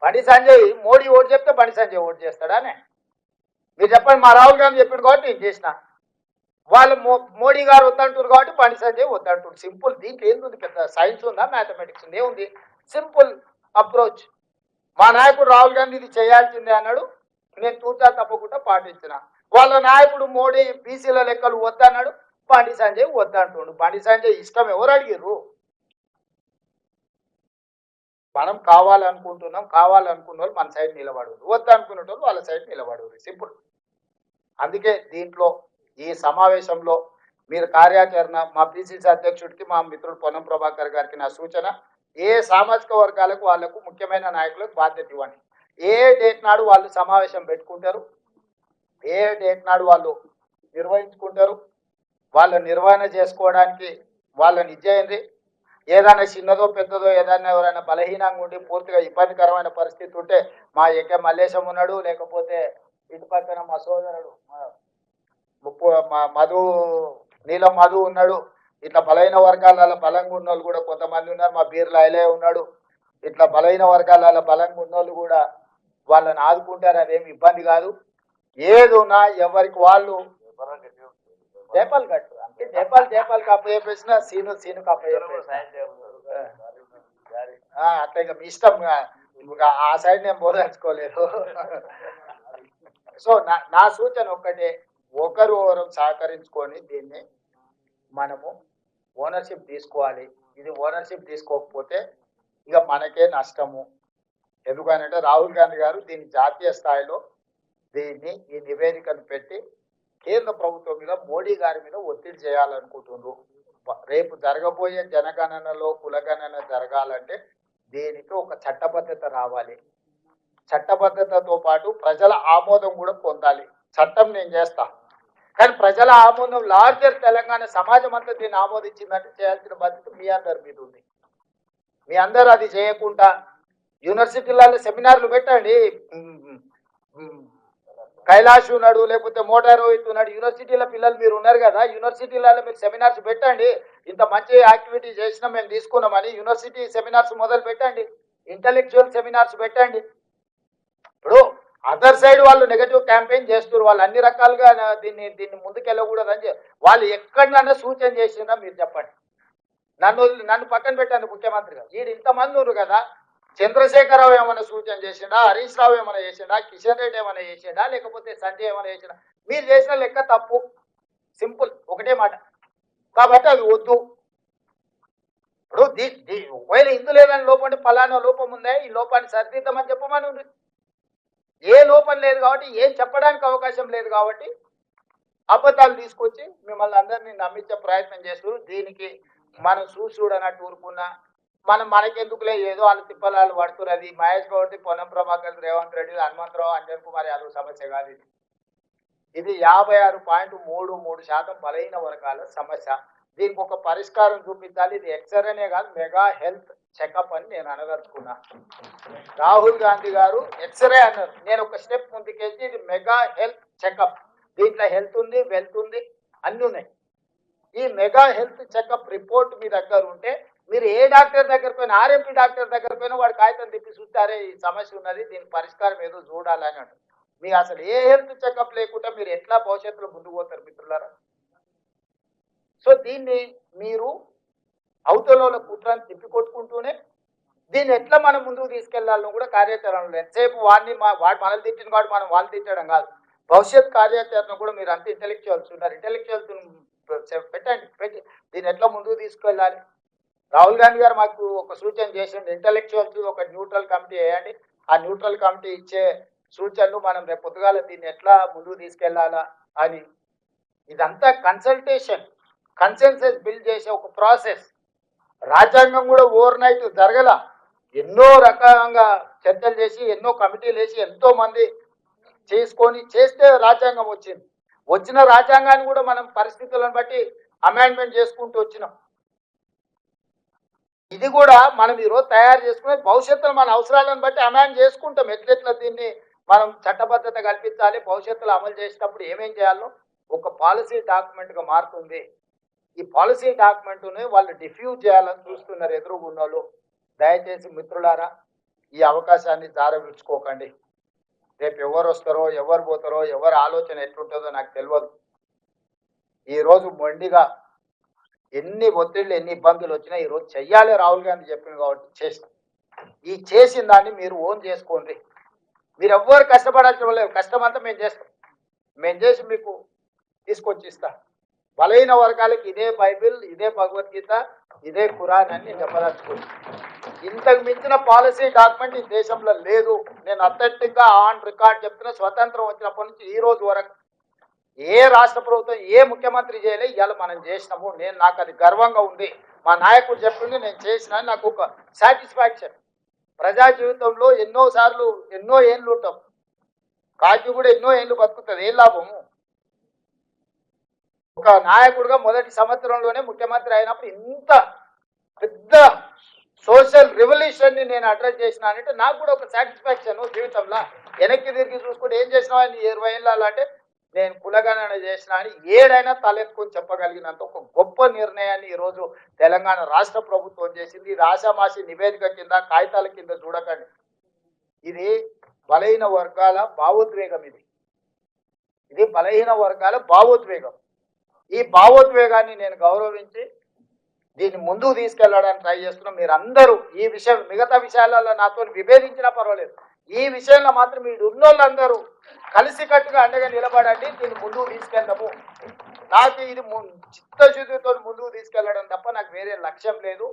Bandi Sanjay Modi vote చెప్తే Bandi Sanjay vote చేస్తాడానే? మీరు చెప్పండి. మా రాహుల్ గాంధీ చెప్పిండు కాబట్టి నేను చేసిన. వాళ్ళు మోడీ గారు వద్దంటారు కాబట్టి బండి సంజయ్ వద్దంటారు. సింపుల్. దీంట్లో ఏంది పెద్ద సైన్స్ ఉందా, మ్యాథమెటిక్స్ ఉంది? ఏముంది? Simple approach. మా నాయకుడు రాహుల్ గాంధీ ఇది చేయాల్సిందే అన్నాడు, నేను తూచా తప్పకుండా పాటించిన. వాళ్ళ నాయకుడు మోడీ బీసీల లెక్కలు వద్దన్నాడు, బండి సంజయ్ వద్దంటుండు. బండి సంజయ్ ఇష్టం ఎవరు అడిగిర్రు? మనం కావాలనుకుంటున్నాం, కావాలనుకున్న వాళ్ళు మన సైడ్ నిలబడరు, వద్దనుకునే వాళ్ళు వాళ్ళ సైడ్ నిలబడరు. సింపుల్. అందుకే దీంట్లో ఈ సమావేశంలో మీరు కార్యాచరణ, మా పిసిసి అధ్యక్షుడికి మా మిత్రుడు పొన్నం ప్రభాకర్ గారికి నా సూచన, ఏ సామాజిక వర్గాలకు వాళ్లకు ముఖ్యమైన నాయకులకు బాధ్యత ఇవ్వండి. ఏ డేట్ నాడు వాళ్ళు సమావేశం పెట్టుకుంటారు, ఏ డేట్ నాడు వాళ్ళు నిర్వహించుకుంటారు, వాళ్ళ నిర్వహణ చేసుకోవడానికి వాళ్ళని ఇచ్చేయండి. ఏదైనా చిన్నదో పెద్దదో ఏదైనా ఎవరైనా బలహీనంగా ఉండి పూర్తిగా ఇబ్బందికరమైన పరిస్థితి ఉంటే మా ఎకే మల్లేశం ఉన్నాడు, లేకపోతే ఇటు పక్కన మా సోదరుడు మా మధు, నీలం మధు ఉన్నాడు. ఇట్లా బలహీన వర్గాల బలంగా ఉన్న వాళ్ళు కూడా కొంతమంది ఉన్నారు. మా బీర్ల ఐలే ఉన్నాడు. ఇట్లా బలహీన వర్గాల బలంగా ఉన్న వాళ్ళు కూడా వాళ్ళని ఆదుకుంటారు, అదేమి ఇబ్బంది కాదు. ఏదున్నా ఎవరికి వాళ్ళు జైపాల్ గట్టు అంటే జైపాల్ కప్ప చెప్పేసిన, సీను కప్ప చెప్పేసిన అట్లా ఇక మీ ఇష్టం. ఆ సైడ్ నేను బోధించుకోలేదు. సో నా సూచన ఒక్కటే, ఒకరు సహకరించుకొని దీన్ని మనము ఓనర్షిప్ తీసుకోవాలి. ఇది ఓనర్షిప్ తీసుకోకపోతే ఇక మనకే నష్టము. ఎందుకనంటే రాహుల్ గాంధీ గారు దీన్ని జాతీయ స్థాయిలో దీన్ని ఈ నివేదికను పెట్టి కేంద్ర ప్రభుత్వం మీద, మోడీ గారి మీద ఒత్తిడి చేయాలనుకుంటున్నారు. రేపు జరగబోయే జనగణనలో కులగణన జరగాలంటే దీనికి ఒక చట్టబద్ధత రావాలి. చట్టబద్ధతతో పాటు ప్రజల ఆమోదం కూడా పొందాలి. చట్టం నేను చేస్తా, కానీ ప్రజల ఆమోదం, లార్జర్ తెలంగాణ సమాజం అంతా దీన్ని ఆమోదించిందంటే చేయాల్సిన బాధ్యత మీ అందరి మీద ఉంది. మీ అందరూ అది చేయకుండా యూనివర్సిటీలలో సెమినార్లు పెట్టండి. కైలాష్ ఉన్నాడు, లేకపోతే మోటార్ రోహిత్ ఉన్నాడు, యూనివర్సిటీల పిల్లలు మీరు ఉన్నారు కదా, యూనివర్సిటీలలో మీరు సెమినార్స్ పెట్టండి. ఇంత మంచి యాక్టివిటీ చేసినా మేము తీసుకున్నామని యూనివర్సిటీ సెమినార్స్ మొదలు పెట్టండి, ఇంటలెక్చువల్ సెమినార్స్ పెట్టండి. ఇప్పుడు అదర్ సైడ్ వాళ్ళు నెగటివ్ క్యాంపెయిన్ చేస్తున్నారు, వాళ్ళు అన్ని రకాలుగా దీన్ని ముందుకెళ్ళకూడదని వాళ్ళు ఎక్కడైనా సూచన చేసినా మీరు చెప్పండి. నన్ను పక్కన పెట్టండి ముఖ్యమంత్రిగా. వీడు ఇంతమంది ఉన్నారు కదా, చంద్రశేఖరరావు ఏమైనా సూచన చేసిండా, హరీష్ రావు ఏమైనా చేసిండా, కిషన్ రెడ్డి ఏమైనా చేసిండా, లేకపోతే సంజయ్ ఏమైనా చేసిండా? మీరు చేసిన లెక్క తప్పు. సింపుల్, ఒకటే మాట. కాబట్టి అది వద్దు. ఇప్పుడు ఒకవేళ ఇందులో ఏదైనా లోపం, ఫలానా లోపం ఉందా, ఈ లోపాన్ని సరిదిద్దామని చెప్పమని ఉంది. ఏ లోపం లేదు కాబట్టి, ఏం చెప్పడానికి అవకాశం లేదు కాబట్టి అబద్ధాలు తీసుకొచ్చి మిమ్మల్ని అందరినీ నమ్మించే ప్రయత్నం చేస్తారు. దీనికి మనం చూడనట్టు ఊరుకున్నా మనకెందుకులే, ఏదో వాళ్ళు తిప్పలాలు పడుతున్నారు. అది మహేష్ గౌడ్, పొన్నం ప్రభాకర్, రేవంత్ రెడ్డి, హనుమంతరావు, అంజన్ కుమార్ యాదవ్ సమస్య కాదు. ఇది 56.33% బలహీన వర్గాల సమస్య. దీనికి ఒక పరిష్కారం చూపించాలి. ఇది ఎక్స్రేనే కాదు, మెగా హెల్త్ చెకప్ అని నేను అనదలుచుకున్నా. రాహుల్ గాంధీ గారు ఎక్స్రే అన్నారు, నేను ఒక స్టెప్ ముందుకెళ్ళి ఇది మెగా హెల్త్ చెకప్. దీంట్లో హెల్త్ ఉంది, వెల్త్ ఉంది, అన్ని ఉన్నాయి. ఈ మెగా హెల్త్ చెకప్ రిపోర్ట్ మీ దగ్గర ఉంటే మీరు ఏ డాక్టర్ దగ్గర పోయినా, ఆర్ఎంపీ డాక్టర్ దగ్గర పోయినా వాడు కాగితం తిప్పి చూస్తారే ఈ సమస్య ఉన్నది, దీనికి పరిష్కారం ఏదో చూడాలని అంటారు. మీకు అసలు ఏ హెల్త్ చెకప్ లేకుండా మీరు ఎట్లా భవిష్యత్తులో ముందుకు పోతారు మిత్రులారా? సో దీన్ని మీరు అవతల కుట్రని తిప్పికొట్టుకుంటూనే దీన్ని ఎట్లా మనం ముందుకు తీసుకెళ్లాలని కూడా కార్యాచరణలో, ఎంతసేపు వాడు మనల్ని తిట్టిన కాదు, మనం వాళ్ళు తిట్టడం కాదు, భవిష్యత్ కార్యాచరణ కూడా మీరు అంత ఇంటెలెక్చువల్స్ ఉన్నారు, ఇంటెలెక్చువల్స్ పెట్టి దీన్ని ఎట్లా ముందుకు తీసుకెళ్ళాలి. రాహుల్ గాంధీ గారు మాకు ఒక సూచన చేసిండు, ఇంటెలెక్చువల్స్ ఒక న్యూట్రల్ కమిటీ వేయండి, ఆ న్యూట్రల్ కమిటీ ఇచ్చే సూచనలు మనం రేపు పొద్దుగాల దీన్ని ఎట్లా ముందుకు తీసుకెళ్లాలా అని. ఇదంతా కన్సెన్సస్ బిల్డ్ చేసే ఒక ప్రాసెస్. రాజ్యాంగం కూడా ఓవర్ నైట్ జరగల, ఎన్నో రకంగా చర్చలు చేసి, ఎన్నో కమిటీలు వేసి, ఎంతో మంది చేస్తే రాజ్యాంగం వచ్చింది. వచ్చిన రాజ్యాంగాన్ని కూడా మనం పరిస్థితులను బట్టి అమెండ్మెంట్ చేసుకుంటూ వచ్చినాం. ఇది కూడా మనం ఈరోజు తయారు చేసుకుని భవిష్యత్తులో మన అవసరాలను బట్టి అమెండ్ చేసుకుంటాం. ఎట్లెట్లా దీన్ని మనం చట్టబద్ధత కల్పించాలి, భవిష్యత్తులో అమలు చేసేటప్పుడు ఏమేం చేయాలో ఒక పాలసీ డాక్యుమెంట్గా మారుతుంది. ఈ పాలసీ డాక్యుమెంట్ని వాళ్ళు డిఫ్యూజ్ చేయాలని చూస్తున్నారు ఎదురుగున్న వాళ్ళు. దయచేసి మిత్రులారా, ఈ అవకాశాన్ని జారవిడ్చుకోకండి. రేపు ఎవరు వస్తారో ఎవరు పోతారో ఎవరి ఆలోచన ఎట్లుంటుందో నాకు తెలియదు. ఈరోజు మొండిగా ఎన్ని ఒత్తిళ్ళు ఎన్ని ఇబ్బందులు వచ్చినా ఈరోజు చెయ్యాలి రాహుల్ గాంధీ చెప్పింది కాబట్టి చేసిన ఈ చేసిన దాన్ని మీరు ఓన్ చేసుకోండి. మీరు ఎవ్వరు కష్టపడాల్సిన లేదు, కష్టం అంతా మేము చేస్తాం. మేము చేసి మీకు తీసుకొచ్చి ఇస్తా. బలైన వర్గాలకి ఇదే బైబిల్, ఇదే భగవద్గీత, ఇదే ఖురాన్ అని నేను చెప్పదలుచుకోండి. ఇంతకు మించిన పాలసీ డాక్యుమెంట్ ఈ దేశంలో లేదు. నేను అథెంటిక్గా ఆన్ రికార్డ్ చెప్తున్నా. స్వతంత్రం వచ్చినప్పటి నుంచి ఈ రోజు వరకు ఏ రాష్ట్ర ప్రభుత్వం ఏ ముఖ్యమంత్రి చేయలే, ఇవాళ మనం చేసినాము. నాకు అది గర్వంగా ఉంది. మా నాయకుడు చెప్పింది నేను చేసిన నాకు ఒక సాటిస్ఫాక్షన్. ప్రజా జీవితంలో ఎన్నోసార్లు ఎన్నో ఏళ్ళు ఉంటాం, కాకి కూడా ఎన్నో ఏళ్ళు బతుకుతుంది, ఏం లాభము? ఒక నాయకుడుగా మొదటి సంవత్సరంలోనే ముఖ్యమంత్రి అయినప్పుడు ఇంత పెద్ద సోషల్ రెవల్యూషన్ ని నేను అడ్రస్ చేసిన అంటే నాకు కూడా ఒక సాటిస్ఫాక్షన్ జీవితంలో. వెనక్కి తిరిగి చూసుకుంటే ఏం చేసినావు అని 20 ఏళ్ళు అంటే నేను కులగణన చేసిన అని ఏడైనా తలెత్తుకొని చెప్పగలిగినంత ఒక గొప్ప నిర్ణయాన్ని ఈరోజు తెలంగాణ రాష్ట్ర ప్రభుత్వం చేసింది. ఇది ఆషామాషి నివేదిక కింద కాగితాల కింద చూడకండి. ఇది బలహీన వర్గాల భావోద్వేగం. ఇది బలహీన వర్గాల భావోద్వేగం. ఈ భావోద్వేగాన్ని నేను గౌరవించి దీన్ని ముందుకు తీసుకెళ్లడానికి ట్రై చేస్తున్నాం. మీరు అందరూ ఈ విషయం మిగతా విషయాలలో నాతో విభేదించినా పర్వాలేదు, ఈ విషయంలో మాత్రం మీరు ఉన్నోళ్ళందరూ కలిసికట్టుగా అండగా నిలబడండి. దీన్ని ముందుకు తీసుకెళ్దాము. నాకు ఇది చిత్తశుద్ధితో ముందుకు తీసుకెళ్లడం తప్ప నాకు వేరే లక్ష్యం లేదు.